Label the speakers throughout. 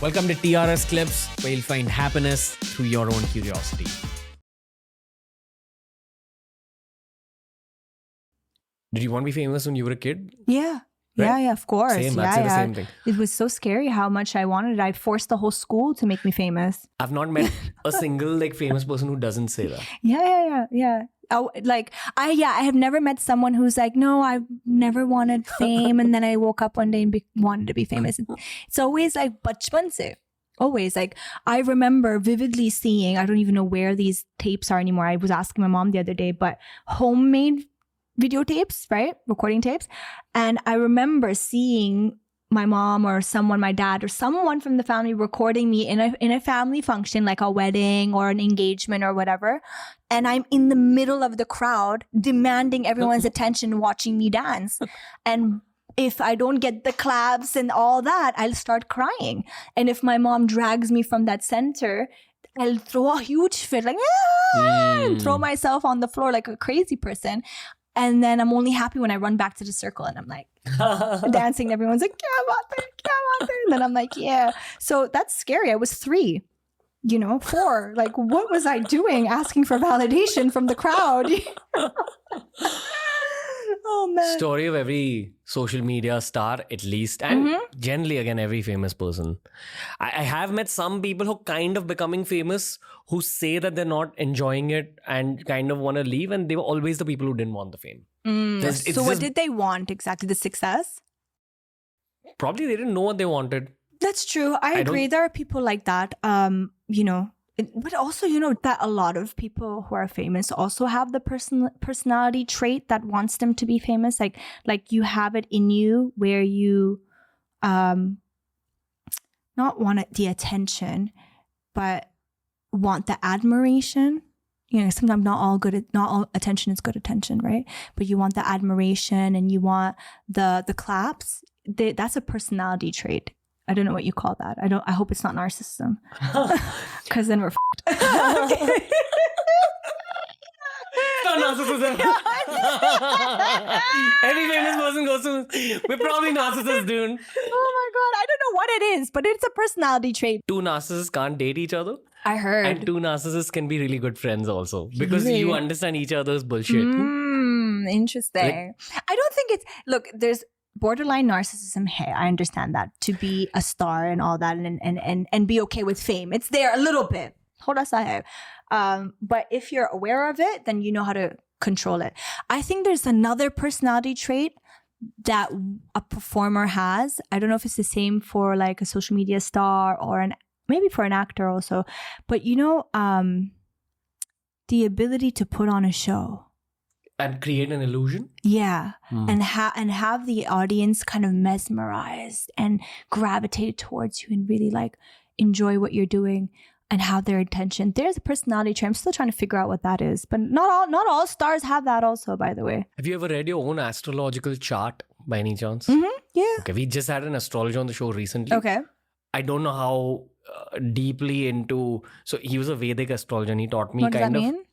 Speaker 1: Welcome to TRS Clips, where you'll find happiness through your own curiosity. Did you want to be famous when you were a kid?
Speaker 2: Yeah.
Speaker 1: Right?
Speaker 2: Yeah, of course.
Speaker 1: Same,
Speaker 2: yeah,
Speaker 1: I'd say the
Speaker 2: yeah.
Speaker 1: same thing.
Speaker 2: It was so scary how much I wanted it. I forced the whole school to make me famous.
Speaker 1: I've not met a single famous person who doesn't say that.
Speaker 2: Yeah. Oh, I have never met someone who's like, no, I never wanted fame, and then I woke up one day and wanted to be famous. It's always like bachpan se. Always like I remember vividly seeing. I don't even know where these tapes are anymore. I was asking my mom the other day, but homemade videotapes, right? Recording tapes. And I remember seeing my mom or someone, my dad or someone from the family recording me in a family function, like a wedding or an engagement or whatever. And I'm in the middle of the crowd demanding everyone's attention, watching me dance. And if I don't get the claps and all that, I'll start crying. And if my mom drags me from that center, I'll throw a huge fit, like, and throw myself on the floor like a crazy person. And then I'm only happy when I run back to the circle and I'm like dancing. Everyone's like, "Kya baat hai?" And then I'm like, yeah. So that's scary. I was 3, 4. Like, what was I doing asking for validation from the crowd? Oh, man.
Speaker 1: Story of every social media star, at least, and generally, again, every famous person. I have met some people who kind of becoming famous who say that they're not enjoying it and kind of want to leave, and they were always the people who didn't want the fame.
Speaker 2: So what did they want exactly? The success?
Speaker 1: Probably they didn't know what they wanted.
Speaker 2: That's true. I agree. There are people like that. But also, that a lot of people who are famous also have the personality trait that wants them to be famous. Like you have it in you where you not want the attention, but want the admiration. Sometimes not all attention is good attention, right? But you want the admiration and you want the claps. That's a personality trait. I don't know what you call that. I hope it's not narcissism. Because then we're f***ed.
Speaker 1: No narcissism. Every famous person goes to... We're probably narcissists, dude.
Speaker 2: Oh my God. I don't know what it is, but it's a personality trait.
Speaker 1: 2 narcissists can't date each other.
Speaker 2: I heard.
Speaker 1: And 2 narcissists can be really good friends also. Because you understand each other's bullshit.
Speaker 2: Interesting. I don't think it's... Look, there's... borderline narcissism. Hey, I understand that, to be a star and all that and be okay with fame. It's there a little bit. But if you're aware of it, then you know how to control it. I think there's another personality trait that a performer has. I don't know if it's the same for like a social media star or maybe for an actor also. But the ability to put on a show.
Speaker 1: And create an illusion?
Speaker 2: Yeah. And have the audience kind of mesmerized and gravitate towards you and really like enjoy what you're doing and have their attention. There's a personality trait. I'm still trying to figure out what that is. But not all stars have that also, by the way.
Speaker 1: Have you ever read your own astrological chart by any chance?
Speaker 2: Yeah.
Speaker 1: Okay, we just had an astrologer on the show recently.
Speaker 2: Okay.
Speaker 1: I don't know how deeply into... So he was a Vedic astrologer and he taught me
Speaker 2: What does that mean?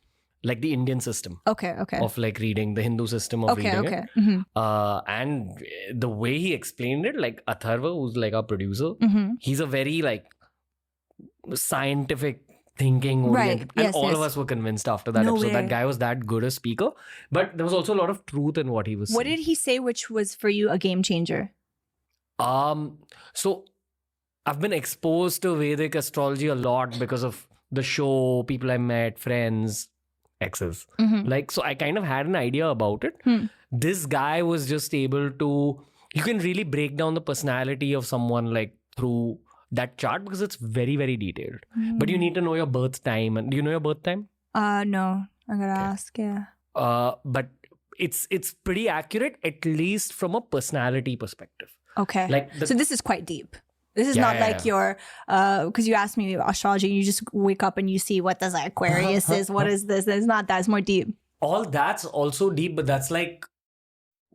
Speaker 1: Like the Indian system.
Speaker 2: Okay.
Speaker 1: Of like reading, the Hindu system of reading it. And the way he explained it, like Atharva, who's like our producer, he's a very like scientific thinking oriented.
Speaker 2: Right.
Speaker 1: And all of us were convinced after that episode. That guy was that good a speaker. But there was also a lot of truth in what he was saying.
Speaker 2: What did he say which was for you a game changer?
Speaker 1: So I've been exposed to Vedic astrology a lot because of the show, people I met, friends, exes. Like, so I kind of had an idea about it. This guy was just able to... You can really break down the personality of someone like through that chart because it's very, very detailed. But you need to know your birth time. And do you know your birth time?
Speaker 2: No. I gotta ask, yeah.
Speaker 1: But it's pretty accurate, at least from a personality perspective.
Speaker 2: Okay.
Speaker 1: Like
Speaker 2: so this is quite deep. This is not like your, because you asked me astrology and you just wake up and you see what does Aquarius is, what is this? It's not that, it's more deep.
Speaker 1: All that's also deep, but that's like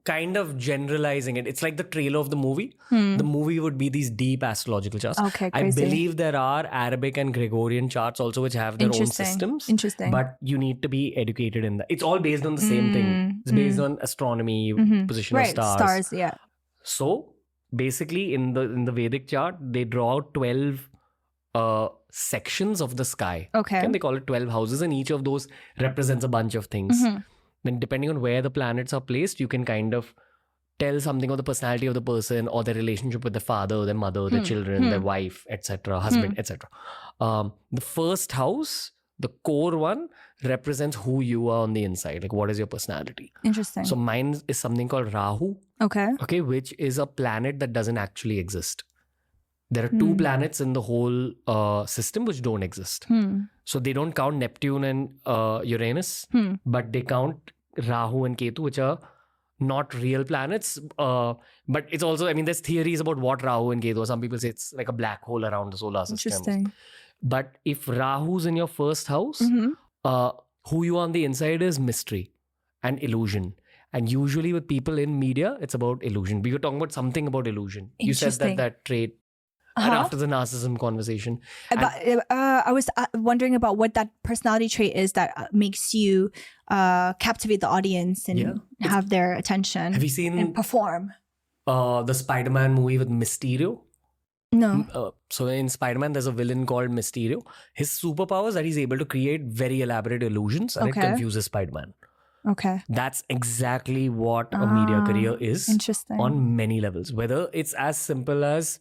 Speaker 1: kind of generalizing it. It's like the trailer of the movie. The movie would be these deep astrological charts.
Speaker 2: Okay, crazy.
Speaker 1: I believe there are Arabic and Gregorian charts also which have their own systems.
Speaker 2: Interesting.
Speaker 1: But you need to be educated in that. It's all based on the same thing. It's based on astronomy, position of stars.
Speaker 2: Stars, yeah.
Speaker 1: So basically in the Vedic chart, they draw out 12 sections of the sky.
Speaker 2: Okay.
Speaker 1: And they call it 12 houses, and each of those represents a bunch of things. Then depending on where the planets are placed, you can kind of tell something of the personality of the person or their relationship with the father, their mother, their children, their wife, etc., husband, etc. The first house, the core one, represents who you are on the inside. Like, what is your personality?
Speaker 2: Interesting.
Speaker 1: So mine is something called Rahu,
Speaker 2: okay,
Speaker 1: which is a planet that doesn't actually exist. There are 2 planets in the whole system which don't exist. So they don't count Neptune and Uranus, but they count Rahu and Ketu, which are not real planets. But it's also, I mean, there's theories about what Rahu and Ketu are. Some people say it's like a black hole around the solar system.
Speaker 2: Interesting.
Speaker 1: But if Rahu's in your first house, who you are on the inside is mystery and illusion. And usually with people in media, it's about illusion. We were talking about something about illusion. You said that trait. And after the narcissism conversation.
Speaker 2: I was wondering about what that personality trait is that makes you captivate the audience and have their attention.
Speaker 1: Have you seen
Speaker 2: and perform
Speaker 1: the Spider-Man movie with Mysterio?
Speaker 2: No.
Speaker 1: So in Spider-Man, there's a villain called Mysterio. His superpower is that he's able to create very elaborate illusions, and it confuses Spider-Man.
Speaker 2: Okay.
Speaker 1: That's exactly what a media career is.
Speaker 2: Interesting.
Speaker 1: On many levels. Whether it's as simple as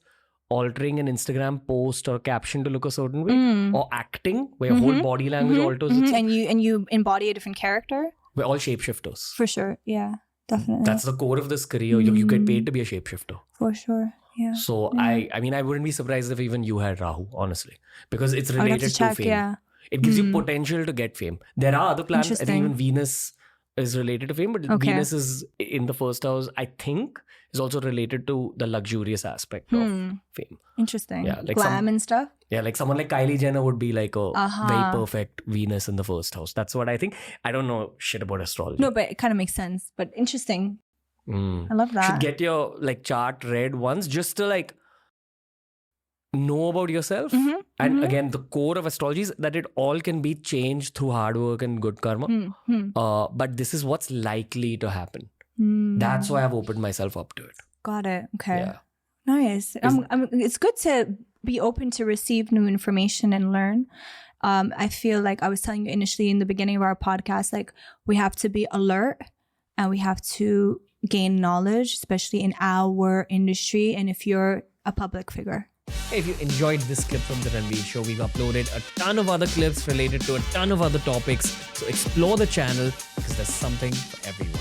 Speaker 1: altering an Instagram post or caption to look a certain way, or acting, where your whole body language alters itself.
Speaker 2: And you embody a different character.
Speaker 1: We're all shapeshifters.
Speaker 2: For sure. Yeah, definitely.
Speaker 1: That's the core of this career. You get paid to be a shapeshifter.
Speaker 2: For sure. Yeah.
Speaker 1: So I mean, I wouldn't be surprised if even you had Rahu, honestly, because it's related to fame.
Speaker 2: Yeah.
Speaker 1: It gives you potential to get fame. There are other planets. I think even Venus is related to fame, but Venus is in the first house, I think, is also related to the luxurious aspect of fame.
Speaker 2: Interesting.
Speaker 1: Yeah, like
Speaker 2: glam and stuff.
Speaker 1: Yeah, like someone like Kylie Jenner would be like a very perfect Venus in the first house. That's what I think. I don't know shit about astrology.
Speaker 2: No, but it kind of makes sense. But interesting. I love that.
Speaker 1: Should get your like chart read once just to like know about yourself. And again, the core of astrology is that it all can be changed through hard work and good karma. But this is what's likely to happen. That's why I've opened myself up to it.
Speaker 2: Got it. Okay.
Speaker 1: Yeah.
Speaker 2: Nice. It's good to be open to receive new information and learn. I feel like I was telling you initially in the beginning of our podcast, like we have to be alert and we have to gain knowledge, especially in our industry and if you're a public figure.
Speaker 1: If you enjoyed this clip from The Ranveer Show, we've uploaded a ton of other clips related to a ton of other topics. So explore the channel because there's something for everyone.